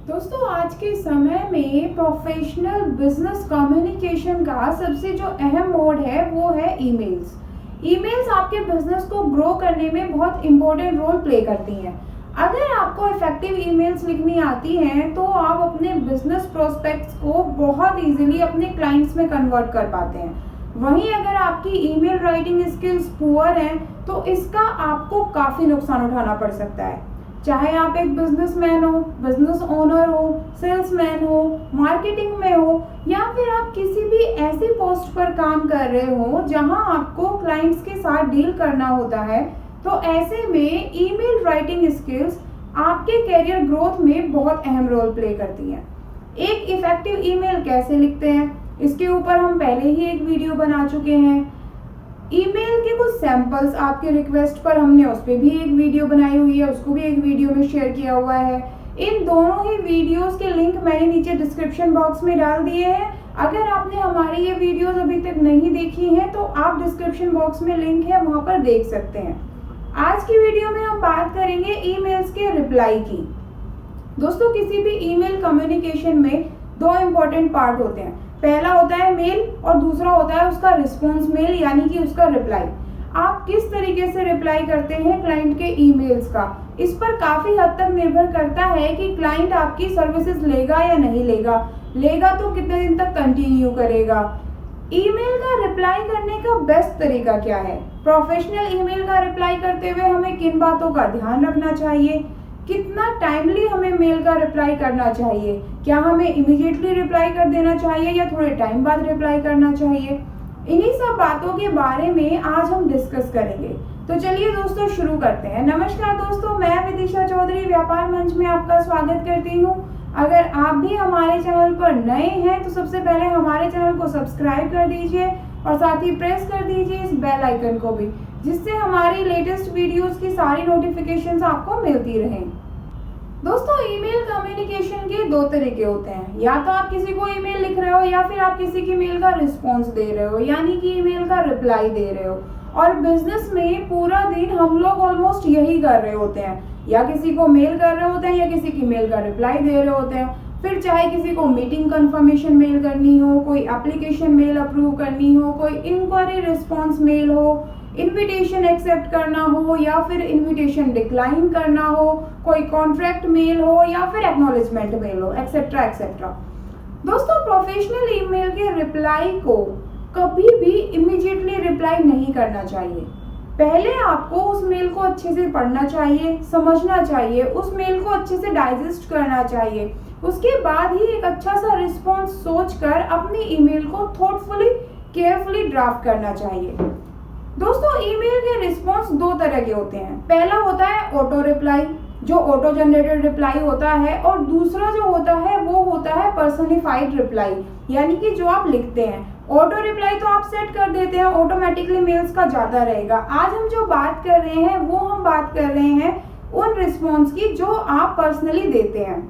दोस्तों, आज के समय में प्रोफेशनल बिजनेस कम्युनिकेशन का सबसे जो अहम मोड है वो है ईमेल्स। ईमेल्स आपके बिजनेस को ग्रो करने में बहुत इंपॉर्टेंट रोल प्ले करती हैं। अगर आपको इफेक्टिव ईमेल्स लिखनी आती हैं तो आप अपने बिजनेस प्रोस्पेक्ट्स को बहुत इजीली अपने क्लाइंट्स में कन्वर्ट कर पाते हैं। वहीं अगर आपकी ईमेल राइटिंग स्किल्स पुअर हैं तो इसका आपको काफ़ी नुकसान उठाना पड़ सकता है। चाहे आप एक बिजनेसमैन हो, बिजनेस ओनर हो, सेल्समैन हो, मार्केटिंग में हो, या फिर आप किसी भी ऐसी पोस्ट पर काम कर रहे हो जहां आपको क्लाइंट्स के साथ डील करना होता है, तो ऐसे में ईमेल राइटिंग स्किल्स आपके करियर ग्रोथ में बहुत अहम रोल प्ले करती हैं। एक इफेक्टिव ईमेल कैसे लिखते हैं, इसके ऊपर हम पहले ही एक वीडियो बना चुके हैं। ईमेल के कुछ सैंपल्स आपके रिक्वेस्ट पर हमने उस पर भी एक वीडियो बनाई हुई है, उसको भी एक वीडियो में शेयर किया हुआ है। इन दोनों ही वीडियोस के लिंक मैंने नीचे डिस्क्रिप्शन बॉक्स में डाल दिए हैं। अगर आपने हमारी ये वीडियोस अभी तक नहीं देखी हैं तो आप डिस्क्रिप्शन बॉक्स में लिंक है, वहां पर देख सकते हैं। आज की वीडियो में हम बात करेंगे ईमेल्स के रिप्लाई की। दोस्तों, किसी भी ईमेल कम्युनिकेशन में दो इम्पोर्टेंट पार्ट होते हैं। पहला होता है मेल और दूसरा होता है उसका रिस्पॉन्स मेल, यानी कि उसका रिप्लाई। आप किस तरीके से रिप्लाई करते हैं क्लाइंट के ईमेल्स का, इस पर काफी हद तक निर्भर करता है कि क्लाइंट आपकी सर्विसेज लेगा या नहीं लेगा। लेगा तो कितने दिन तक कंटिन्यू करेगा। ईमेल का रिप्लाई करने का बेस्ट तरीका क्या है? प्रोफेशनल ईमेल का रिप्लाई करते हुए हमें किन बातों का ध्यान रखना चाहिए? कितना टाइमली हमें मेल का रिप्लाई करना चाहिए? क्या हमें इमीडिएटली रिप्लाई कर देना चाहिए या थोड़े टाइम बाद रिप्लाई करना चाहिए? इन्हीं सब बातों के बारे में आज हम डिस्कस करेंगे। तो चलिए दोस्तों, शुरू करते हैं। नमस्कार दोस्तों, मैं विदिशा चौधरी व्यापार मंच में आपका स्वागत करती हूँ। अगर आप भी हमारे चैनल पर नए हैं तो सबसे पहले हमारे चैनल को सब्सक्राइब कर दीजिए और साथ ही प्रेस कर दीजिए इस बेल आइकन को भी, जिससे हमारी लेटेस्ट वीडियोस की सारी नोटिफिकेशंस आपको मिलती रहें। दोस्तों, ईमेल कम्युनिकेशन के दो तरीके होते हैं। या तो आप किसी को ईमेल लिख रहे हो या फिर आप किसी की मेल का रिस्पॉन्स दे रहे हो, यानी कि ईमेल का रिप्लाई दे रहे हो। और बिजनेस में पूरा दिन हम लोग ऑलमोस्ट यही कर रहे होते हैं, या किसी को मेल कर रहे होते हैं या किसी की मेल का रिप्लाई दे रहे होते हैं। फिर चाहे किसी को मीटिंग कंफर्मेशन मेल करनी हो, कोई एप्लीकेशन मेल अप्रूव करनी हो, कोई इंक्वायरी रिस्पॉन्स मेल हो, इनविटेशन एक्सेप्ट करना हो या फिर इनविटेशन डिक्लाइन करना हो, कोई कॉन्ट्रैक्ट मेल हो या फिर एक्नॉलेजमेंट मेल हो, एक्सेट्रा एक्सेट्रा। दोस्तों, प्रोफेशनल ईमेल के रिप्लाई को कभी भी इमीडिएटली रिप्लाई नहीं करना चाहिए। पहले आपको उस मेल को अच्छे से पढ़ना चाहिए, समझना चाहिए, उस मेल को अच्छे से डाइजेस्ट करना चाहिए। उसके बाद ही एक अच्छा सा रिस्पॉन्स सोचकर अपनी ईमेल को थॉटफुली, केयरफुली ड्राफ्ट करना चाहिए। दोस्तों, ईमेल के रिस्पॉन्स दो तरह के होते हैं। पहला होता है ऑटो रिप्लाई, जो ऑटो जनरेटेड रिप्लाई होता है, और दूसरा जो होता है वो होता है पर्सनिफाइड रिप्लाई, यानी कि जो आप लिखते हैं। ऑटो रिप्लाई तो आप सेट कर देते हैं, ऑटोमेटिकली मेल्स का जाता रहेगा। आज हम जो बात कर रहे हैं वो हम बात कर रहे हैं उन रिस्पॉन्स की जो आप पर्सनली देते हैं।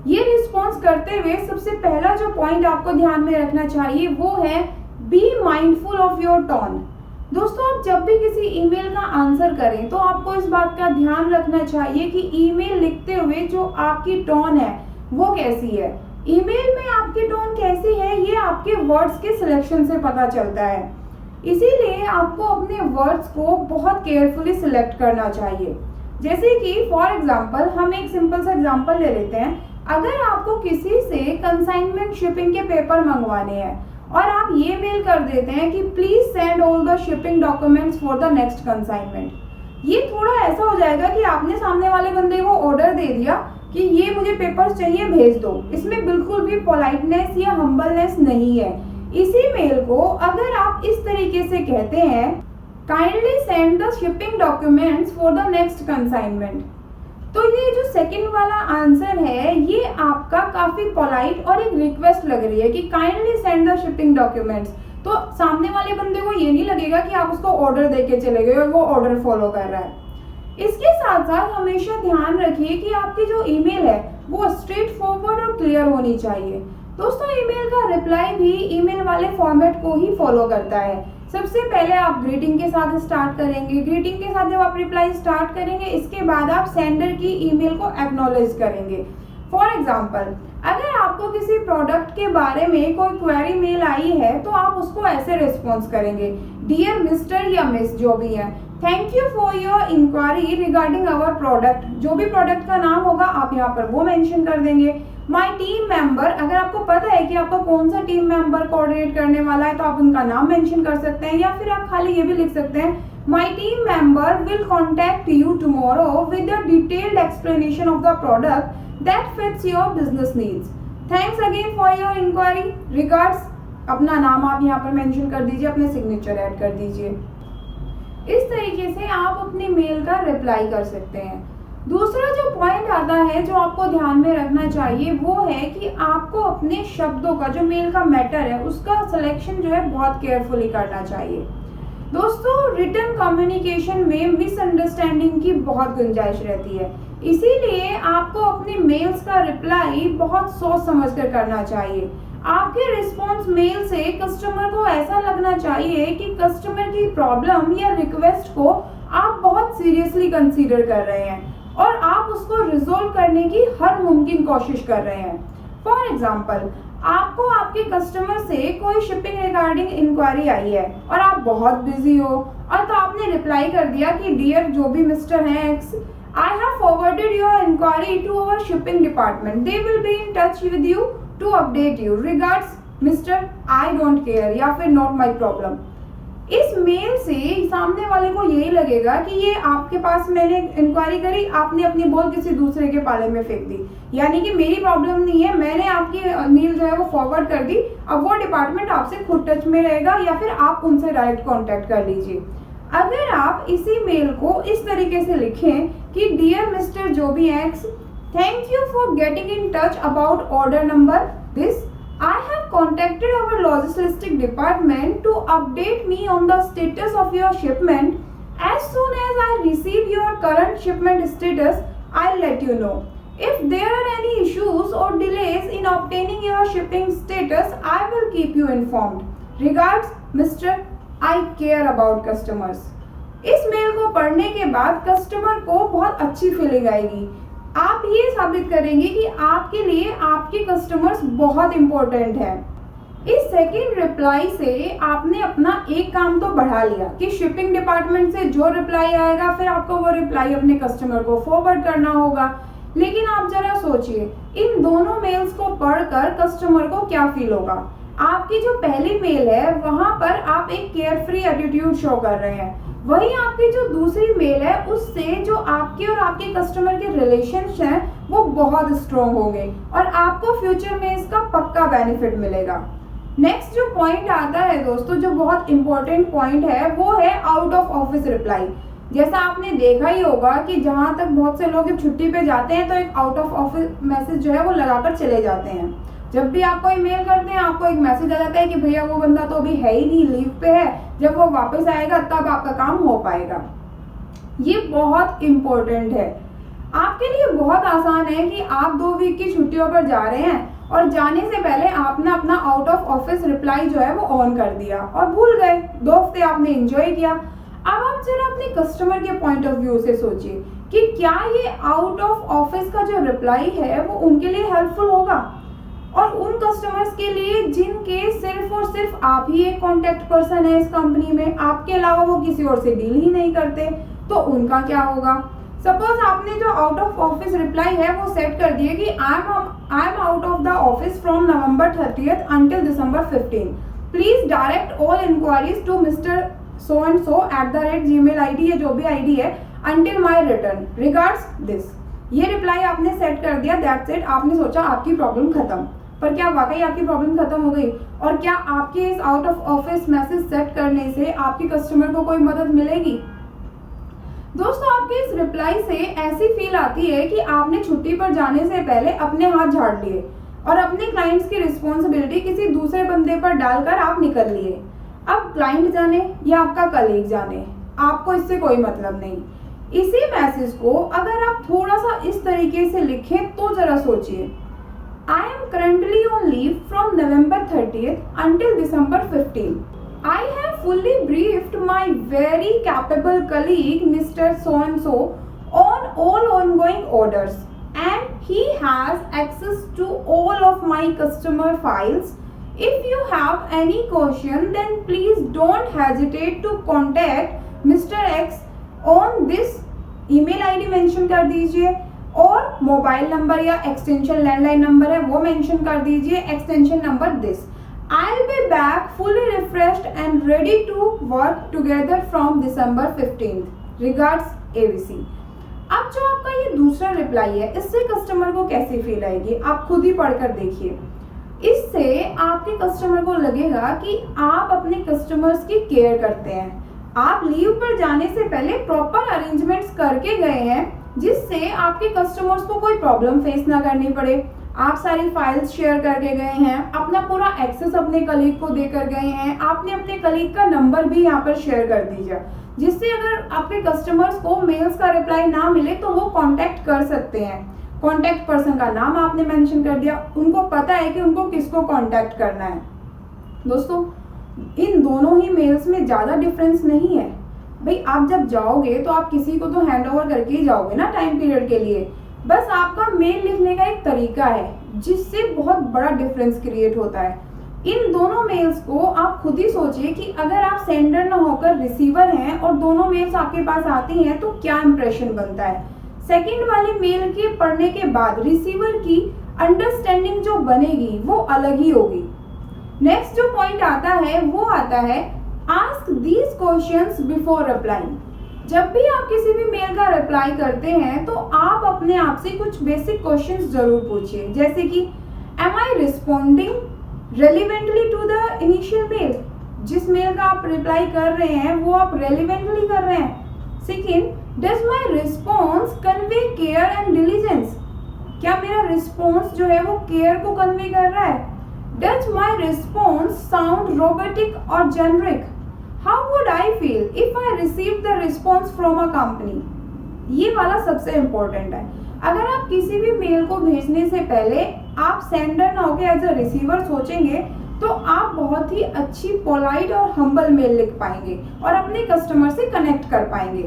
ये रिस्पॉन्स करते हुए सबसे पहला जो पॉइंट आपको ध्यान में रखना चाहिए वो है be mindful of your tone. दोस्तों, आप जब भी किसी ईमेल का आंसर करें तो आपको इस बात का ध्यान रखना चाहिए कि ईमेल लिखते हुए जो आपकी टोन है वो कैसी है। ईमेल में आपकी टोन कैसी है ये आपके वर्ड्स के सिलेक्शन से पता चलता है। इसीलिए आपको अपने वर्ड्स को बहुत केयरफुली सिलेक्ट करना चाहिए। जैसे कि फॉर एग्जाम्पल, हम एक सिंपल सा एग्जाम्पल ले लेते हैं। अगर आपको किसी से कंसाइनमेंट शिपिंग के पेपर मंगवाने हैं और आप ये मेल कर देते हैं कि please send all the shipping documents for the next consignment, ये थोड़ा ऐसा हो जाएगा कि आपने सामने वाले बंदे को ऑर्डर दे दिया कि ये मुझे पेपर्स चाहिए, भेज दो। इसमें बिल्कुल भी पोलाइटनेस या हम्बलनेस नहीं है। इसी मेल को अगर आप इस तरीके से कहते हैं, kindly send the shipping documents for the next consignment, तो ये जो सेकंड वाला आंसर है ये आपका काफी पोलाइट और एक रिक्वेस्ट लग रही है कि kindly send the shipping documents. तो सामने वाले बंदे को ये नहीं लगेगा कि आप उसको ऑर्डर देके चले गए और वो ऑर्डर फॉलो कर रहा है। इसके साथ साथ हमेशा ध्यान रखिए कि आपकी जो ईमेल है वो स्ट्रेट फॉरवर्ड और क्लियर होनी चाहिए। दोस्तों, ईमेल का रिप्लाई भी ईमेल वाले फॉर्मेट को ही फॉलो करता है। सबसे पहले आप ग्रीटिंग के साथ स्टार्ट करेंगे। ग्रीटिंग के साथ जब आप रिप्लाई स्टार्ट करेंगे, इसके बाद आप सेंडर की ईमेल को एक्नॉलेज करेंगे। फॉर एग्जाम्पल, अगर आपको किसी प्रोडक्ट के बारे में कोई क्वेरी मेल आई है तो आप उसको ऐसे रिस्पॉन्स करेंगे, डियर मिस्टर या मिस जो भी है, thank you for your inquiry regarding our product. जो भी प्रोडक्ट का नाम होगा आप यहाँ पर वो मेंशन कर देंगे। माय टीम मेंबर, अगर आपको पता है कि आपको कौन सा टीम मेंबर कोऑर्डिनेट करने वाला है तो आप उनका नाम मेंशन कर सकते हैं, या फिर आप खाली ये भी लिख सकते हैं, my team member will contact you tomorrow with a detailed explanation of the product that fits your business needs. Thanks again for your inquiry. Regards. अपना नाम आप यहाँ पर मेंशन कर दीजिए, अपने सिग्नेचर ऐड कर दीजिए। इस तरीके से आप अपनी मेल का रिप्लाई कर सकते हैं। दूसरा जो पॉइंट आता है जो आपको ध्यान में रखना चाहिए वो है कि आपको अपने शब्दों का, जो मेल का मैटर है उसका सिलेक्शन जो है बहुत केयरफुली करना चाहिए। दोस्तों, रिटन कम्युनिकेशन में मिसअंडरस्टैंडिंग की बहुत गुंजाइश रहती है, इसीलिए आपको अपने मेल्स का रिप्लाई बहुत सोच समझ कर करना चाहिए। आपके रिस्पॉन्स मेल से कस्टमर को ऐसा लगना चाहिए कि कस्टमर की प्रॉब्लम या रिक्वेस्ट को आप बहुत सीरियसली कंसीडर कर रहे हैं और आप उसको रिजोल्व करने की हर मुमकिन कोशिश कर रहे हैं। फॉर एग्जाम्पल, आपको आपके कस्टमर से कोई शिपिंग रिगार्डिंग इंक्वायरी आई है और आप बहुत बिजी हो, और तो आपने रिप्लाई कर दिया कि डियर जो भी मिस्टर हैं x, I have forwarded your inquiry to our shipping department. They will be in touch with you to update you. Regards, Mr. I don't care या फिर not my problem. इस mail से सामने वाले को यही लगेगा कि ये आपके पास मैंने इंक्वायरी करी, आपने अपनी बॉल किसी दूसरे के पाले में फेंक दी, यानी कि मेरी प्रॉब्लम नहीं है, मैंने आपकी मेल जो है वो फॉरवर्ड कर दी, अब वो डिपार्टमेंट आपसे खुद टच में रहेगा या फिर आप उनसे डायरेक्ट कॉन्टेक्ट कर लीजिए। अगर आप इसी मेल को इस तरीके से लिखें कि डियर मिस्टर जो भी X, thank you for getting in touch about order number this, I have contacted our logistic department to update me on the status of your shipment, as soon as I receive your current shipment status I let you know, if there are any issues or delays in obtaining your shipping status I will keep you informed. Regards, Mr. I care about customers. इस mail को पढ़ने के बाद customer को बहुत अच्छी feeling आएगी। आप ये साबित करेंगे कि आपके लिए आपके कस्टमर्स बहुत इंपॉर्टेंट है। इस सेकंड रिप्लाई से आपने अपना एक काम तो बढ़ा लिया कि शिपिंग डिपार्टमेंट से जो रिप्लाई आएगा फिर आपको वो रिप्लाई अपने कस्टमर को फॉरवर्ड करना होगा। लेकिन आप जरा सोचिए, इन दोनों मेल्स को पढ़कर कस्टमर को क्या फील होगा। आपकी जो पहली मेल है वहां पर आप एक केयरफ्री एटीट्यूड शो कर रहे हैं, वहीं आपकी जो दूसरी मेल है उससे जो आपके और आपके कस्टमर के रिलेशंस हैं वो बहुत स्ट्रॉन्ग होंगे और आपको फ्यूचर में इसका पक्का बेनिफिट मिलेगा। नेक्स्ट जो पॉइंट आता है दोस्तों, जो बहुत इंपॉर्टेंट पॉइंट है वो है आउट ऑफ ऑफिस रिप्लाई। जैसा आपने देखा ही होगा कि जहां तक बहुत से लोग छुट्टी पे जाते हैं तो एक आउट ऑफ ऑफिस मैसेज जो है वो लगाकर चले जाते हैं। जब भी आप कोई मेल करते हैं आपको एक मैसेज आ जाता है कि भैया वो बंदा तो अभी है ही नहीं, लीव पे है, जब वो वापस आएगा तब आपका काम हो पाएगा। ये बहुत इम्पोर्टेंट है। आपके लिए बहुत आसान है कि आप 2 वीक की छुट्टियों पर जा रहे हैं और जाने से पहले आपने अपना आउट ऑफ ऑफिस रिप्लाई जो है वो ऑन कर दिया और भूल गए, 2 हफ्ते आपने एंजॉय किया। अब आप जरा अपने कस्टमर के पॉइंट ऑफ व्यू से सोचिए कि क्या ये आउट ऑफ ऑफिस का जो रिप्लाई है वो उनके लिए हेल्पफुल होगा, और उन कस्टमर्स के लिए जिनके सिर्फ और सिर्फ आप ही एक कॉन्टेक्ट पर्सन है इस कंपनी में, आपके अलावा वो किसी और से डील ही नहीं करते, तो उनका क्या होगा। सपोज आपने जो आउट ऑफ ऑफिस रिप्लाई है वो सेट कर दिए कि I am out of the office from November 30th until December 15। Please direct all inquiries to mister so and so @gmail ID या जो भी आईडी है until my return, regards this. ये रिप्लाई आपने सेट कर दिया, दैट्स इट। आपने सोचा आपकी प्रॉब्लम खत्म, पर क्या वाकई आपकी प्रॉब्लम खत्म हो गई? और क्या आपके इस out of office message set करने से आपके कस्टमर को कोई मदद मिलेगी? दोस्तों, आपके इस रिप्लाई से ऐसी फील आती है कि आपने छुट्टी पर जाने से पहले अपने हाथ झाड़ लिए और अपने क्लाइंट्स की रिस्पॉन्सिबिलिटी किसी दूसरे बंदे पर डालकर आप निकल लिए। अब क्लाइंट जाने या आपका कलीग जाने, आपको इससे कोई मतलब नहीं। इसी मैसेज को अगर आप थोड़ा सा इस तरीके से लिखें तो जरा सोचिए, I am currently on leave from November 30th until December 15th. I have fully briefed my very capable colleague Mr. So and so on all ongoing orders and he has access to all of my customer files. If you have any question, then please don't hesitate to contact Mr. X on this email ID mention कर दीजिए और mobile number या extension landline number है वो mention कर दीजिए, extension number this. I'll be back fully refreshed and ready to work together from December 15th. Regards ABC. अब जो आपका ये दूसरा रिप्लाई है इससे कस्टमर को कैसी फील आएगी आप खुद ही पढ़कर देखिए. इससे आपके कस्टमर को लगेगा कि आप अपने कस्टमर्स की केयर करते हैं. आप लीव पर जाने से पहले प्रॉपर अरेंजमेंट्स करके गए हैं जिससे आपके कस्टमर्स को कोई प्रॉब्लम फेस ना करनी पड़े. आप सारी फाइल्स शेयर करके गए हैं, अपना पूरा एक्सेस अपने कलीग को देकर गए हैं, आपने अपने कलीग का नंबर भी यहाँ पर शेयर कर दीजिए जिससे अगर आपके कस्टमर्स को मेल्स का रिप्लाई ना मिले तो वो कांटेक्ट कर सकते हैं. कांटेक्ट पर्सन का नाम आपने मेंशन कर दिया, उनको पता है कि उनको किसको कांटेक्ट करना है. दोस्तों इन दोनों ही मेल्स में ज़्यादा डिफरेंस नहीं है. भाई आप जब जाओगे तो आप किसी को तो हैंड ओवर करके ही जाओगे ना टाइम पीरियड के लिए. बस आपका मेल लिखने का एक तरीका है जिससे बहुत बड़ा डिफरेंस क्रिएट होता है. इन दोनों मेल्स को आप खुद ही सोचिए कि अगर आप सेंडर ना होकर रिसीवर हैं और दोनों मेल्स आपके पास आती हैं तो क्या इंप्रेशन बनता है. सेकंड वाली मेल के पढ़ने के बाद रिसीवर की अंडरस्टैंडिंग जो बनेगी वो अलग ही होगी. नेक्स्ट जो पॉइंट आता है वो आता है ask these questions before replying. जब भी आप किसी भी मेल का रिप्लाई करते हैं तो आप अपने आप से कुछ बेसिक क्वेश्चंस जरूर पूछिए जैसे कि am I responding relevantly to the initial mail. जिस मेल का आप रिप्लाई कर रहे हैं वो आप रेलिवेंटली कर रहे हैं. Second, does my response convey care and diligence. क्या मेरा रिस्पॉन्स जो है वो केयर को कन्वे कर रहा है. Does my response sound robotic और generic. How would I feel if I received the response from a company? ये वाला सबसे इम्पोर्टेंट है. अगर आप किसी भी मेल को भेजने से पहले आप सेंडर ना होकर एज अ रिसीवर सोचेंगे तो आप बहुत ही अच्छी पोलाइट और हम्बल मेल लिख पाएंगे और अपने कस्टमर से कनेक्ट कर पाएंगे.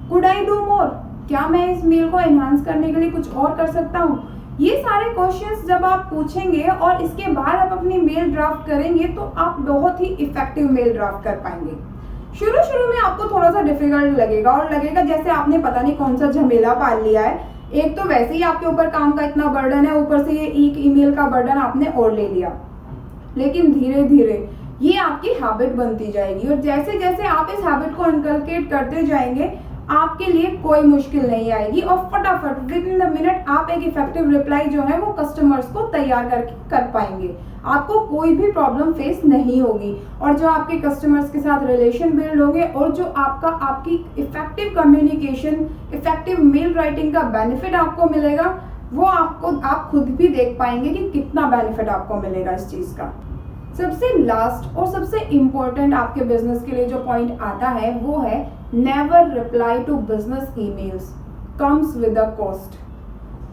Could I do more. क्या मैं इस मेल को एनहांस करने के लिए कुछ और कर सकता हूँ. ये सारे क्वेश्चंस जब आप पूछेंगे और इसके बाद आप अपनी मेल ड्राफ्ट करेंगे तो आप बहुत ही इफेक्टिव मेल ड्राफ्ट कर पाएंगे. शुरू में आपको थोड़ा सा डिफिकल्ट लगेगा और लगेगा जैसे आपने पता नहीं कौन सा झमेला पाल लिया है. एक तो वैसे ही आपके ऊपर काम का इतना बर्डन है, ऊपर से ये एक ईमेल का बर्डन आपने और ले लिया. लेकिन धीरे धीरे ये आपकी हैबिट बनती जाएगी और जैसे जैसे आप इस हैबिट को इनकलकेट करते जाएंगे आपके लिए कोई मुश्किल नहीं आएगी और फटाफट विद इन द मिनट आप एक इफेक्टिव रिप्लाई जो है वो कस्टमर्स को तैयार करके कर पाएंगे. आपको कोई भी प्रॉब्लम फेस नहीं होगी और जो आपके कस्टमर्स के साथ रिलेशन बिल्ड होंगे और जो आपकी effective communication, effective mail writing का बेनिफिट आपको मिलेगा वो आप खुद भी देख पाएंगे कि कितना बेनिफिट आपको मिलेगा इस चीज़ का. सबसे लास्ट और सबसे इम्पोर्टेंट आपके बिजनेस के लिए जो पॉइंट आता है वो है never reply to business emails comes with a cost.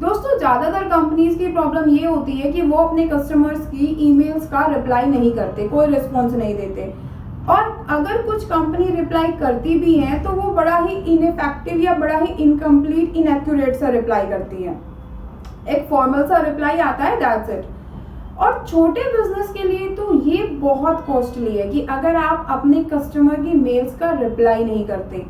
दोस्तों ज़्यादातर कंपनीज की प्रॉब्लम ये होती है कि वो अपने कस्टमर्स की ईमेल्स का रिप्लाई नहीं करते, कोई रिस्पॉन्स नहीं देते और अगर कुछ कंपनी रिप्लाई करती भी हैं तो वो बड़ा ही इनइफेक्टिव या बड़ा ही इनकम्प्लीट, इनएक्यूरेट सा रिप्लाई करती हैं. एक फॉर्मल सा रिप्लाई आता है, दैट्स इट. और छोटे बिजनेस के लिए तो ये बहुत कॉस्टली है कि अगर आप अपने कस्टमर की मेल्स का रिप्लाई नहीं करते.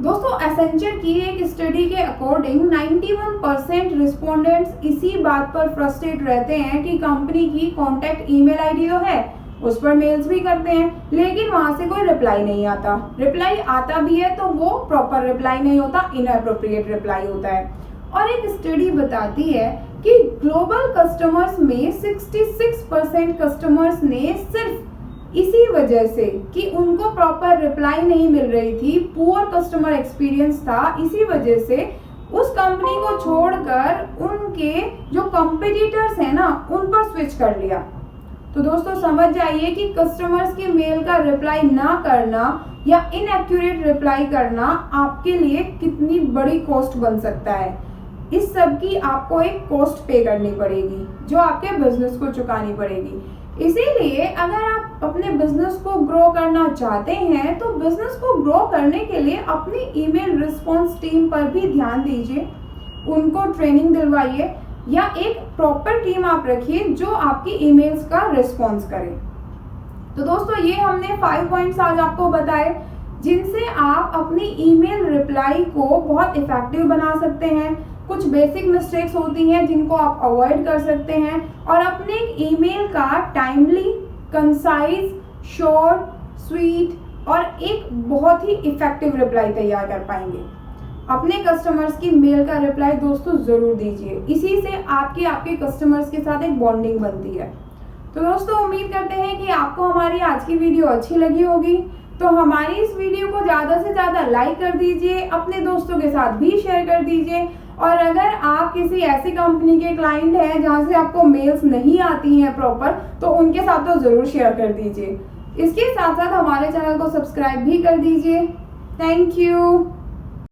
दोस्तों एसेंचर की एक स्टडी के अकॉर्डिंग 91% रिस्पोंडेंट्स इसी बात पर फ्रस्ट्रेट रहते हैं कि कंपनी की कॉन्टैक्ट ईमेल आईडी तो है, उस पर मेल्स भी करते हैं लेकिन वहां से कोई रिप्लाई नहीं आता. रिप्लाई आता भी है तो वो प्रॉपर रिप्लाई नहीं होता, इनअप्रोप्रिएट रिप्लाई होता है. और एक स्टडी बताती है कि ग्लोबल कस्टमर्स में 66% कस्टमर्स ने सिर्फ इसी वजह से कि उनको प्रॉपर रिप्लाई नहीं मिल रही थी, पुअर कस्टमर एक्सपीरियंस था, इसी वजह से उस कंपनी को छोड़कर उनके जो कंपटीटर्स हैं ना उन पर स्विच कर लिया. तो दोस्तों समझ जाइए कि कस्टमर्स की मेल का रिप्लाई ना करना या इनएक्यूरेट रिप्लाई करना आपके लिए कितनी बड़ी कॉस्ट बन सकता है. इस सब की आपको एक कॉस्ट पे करनी पड़ेगी जो आपके बिजनेस को चुकानी पड़ेगी. इसीलिए अगर आप अपने बिजनेस को ग्रो करना चाहते हैं तो बिजनेस को ग्रो करने के लिए अपनी ईमेल रिस्पॉन्स टीम पर भी ध्यान दीजिए. उनको ट्रेनिंग दिलवाइए, या एक प्रॉपर टीम आप रखिए जो आपकी ईमेल्स का रिस्पॉन्स करे। तो दोस्तों ये हमने 5 पॉइंट्स आज आपको बताए जिनसे आप अपनी ईमेल रिप्लाई को बहुत इफेक्टिव बना सकते हैं। कुछ बेसिक मिस्टेक्स होती हैं जिनको आप अवॉइड कर सकते हैं और अपने ईमेल का टाइमली, कंसाइज, शॉर्ट, स्वीट और एक बहुत ही इफेक्टिव रिप्लाई तैयार कर पाएंगे। अपने कस्टमर्स की मेल का रिप्लाई दोस्तों ज़रूर दीजिए, इसी से आपके कस्टमर्स के साथ एक बॉन्डिंग बनती है। तो दोस्तों उम्मीद करते हैं कि आपको हमारी आज की वीडियो अच्छी लगी होगी। तो हमारी इस वीडियो को ज़्यादा से ज़्यादा लाइक कर दीजिए, अपने दोस्तों के साथ भी शेयर कर दीजिए। और अगर आप किसी ऐसी कंपनी के क्लाइंट हैं जहां से आपको मेल्स नहीं आती हैं प्रॉपर, तो उनके साथ तो ज़रूर शेयर कर दीजिए। इसके साथ साथ हमारे चैनल को सब्सक्राइब भी कर दीजिए। Thank you.